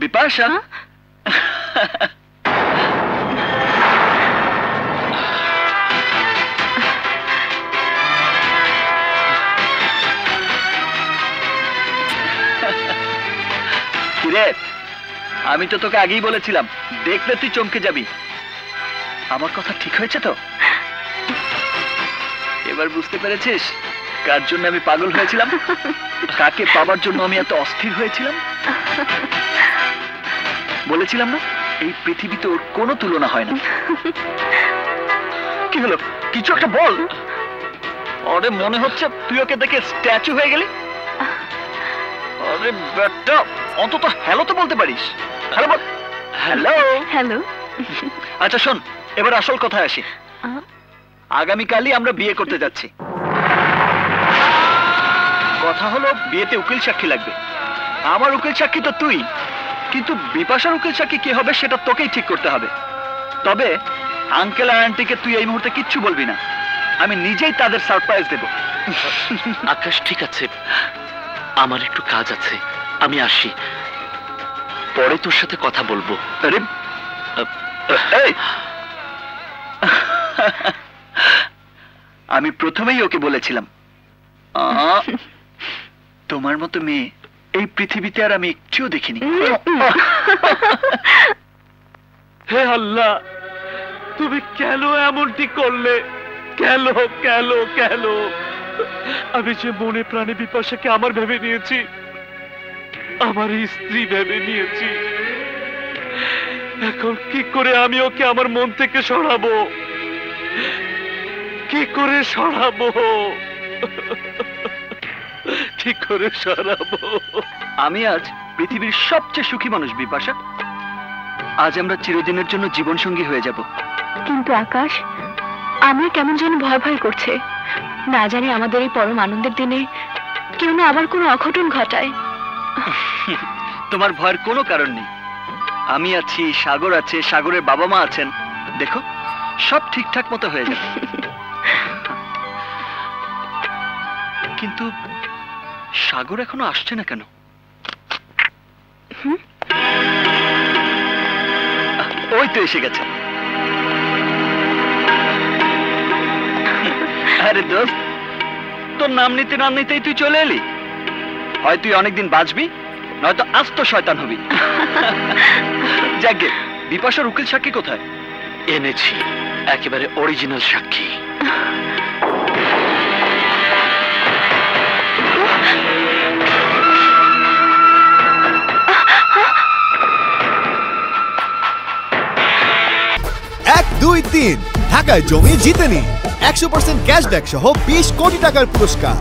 বিপাশা কিরে, আমি তো তোকে আগেই বলেছিলাম দেখলে তুই চমকে যাবি। আমার কথা ঠিক হয়েছে তো? এবার বুঝতে পেরেছিস কার জন্য আমি পাগল হয়েছিলাম, কাকে পাবার জন্য আমি এত অস্থির হয়েছিলাম? বলেছিলাম না এই পৃথিবীতে ওর কোনো তুলনা হয় না। কি হলো, কিছু একটা বল। আরে মনে হচ্ছে তুই ওকে দেখে স্ট্যাচু হয়ে গেলি। আরে বেটা, অন্তত হ্যালো তো বলতে পারিস। হ্যালো বল। Hello hello. আচ্ছা শোন, এবার আসল কথায় আসি। আগামীকালই আমরা বিয়ে করতে যাচ্ছি। কথা হলো বিয়েতে উকিল সাক্ষী লাগবে। আমার উকিল সাক্ষী তো তুই, কিন্তু বিপাশার উকিল সাক্ষী কি হবে সেটা তোকেই ঠিক করতে হবে। তবে আঙ্কেল আর আন্টিকে তুই এই মুহূর্তে কিচ্ছু বলবি না, আমি নিজেই তাদের সারপ্রাইজ দেব। আকাশ ঠিক আছে, আমার একটু কাজ আছে, আমি আসি, পরে তোর সাথে কথা বলবো। আরে এই, আমি প্রথমেই ওকে বলেছিলাম তোমার মতো মেয়ে এই পৃথিবীতে আর আমি একটুও দেখিনি। হে আল্লাহ, তুমি কেন এমনটি করলে? কেন কেন কেন? আমি যে মনে প্রাণে বিপাশাকে আমার ভেবে নিয়েছি, আমার স্ত্রী ভেবে নিয়েছি, এখন কি করে আমি ওকে আমার মন থেকে সরাবো? কি করে সরাবো? কি করে সরাবো? আমি আজ পৃথিবীর সবচেয়ে সুখী মানুষ বিপাশা। আজ আমরা চিরদিনের জন্য জীবন সঙ্গী হয়ে যাব। কিন্তু আকাশ, আমার কেমন যেন ভয় ভয় করছে। না জানি আমাদের এই পরম আনন্দের দিনে কেউ না আবার কোনো অঘটন ঘটায়। তোমার ভয়ের কোনো কারণ নেই। আমি আছি, সাগর আছে, সাগরের বাবা মা আছেন। দেখো সব ঠিকঠাক মতো হয়ে যাবে। কিন্তু সাগর এখনো আসছে না কেন? ওই তো এসে গেছে। আরে দোস্ত, তোর নাম নিতে না নিতেই তুই চলে এলি। হয় তুই অনেকদিন বাঁচবি, নয়তো আস্ত শয়তান হবি। যাকে বিপাশার উকিল সাক্ষী কোথায়? এনেছি, একেবারে অরিজিনাল সাক্ষী। এক দুই তিন ঢাকায় জমি জিতে নিন 100% ক্যাশব্যাক সহ 20 কোটি টাকার পুরস্কার।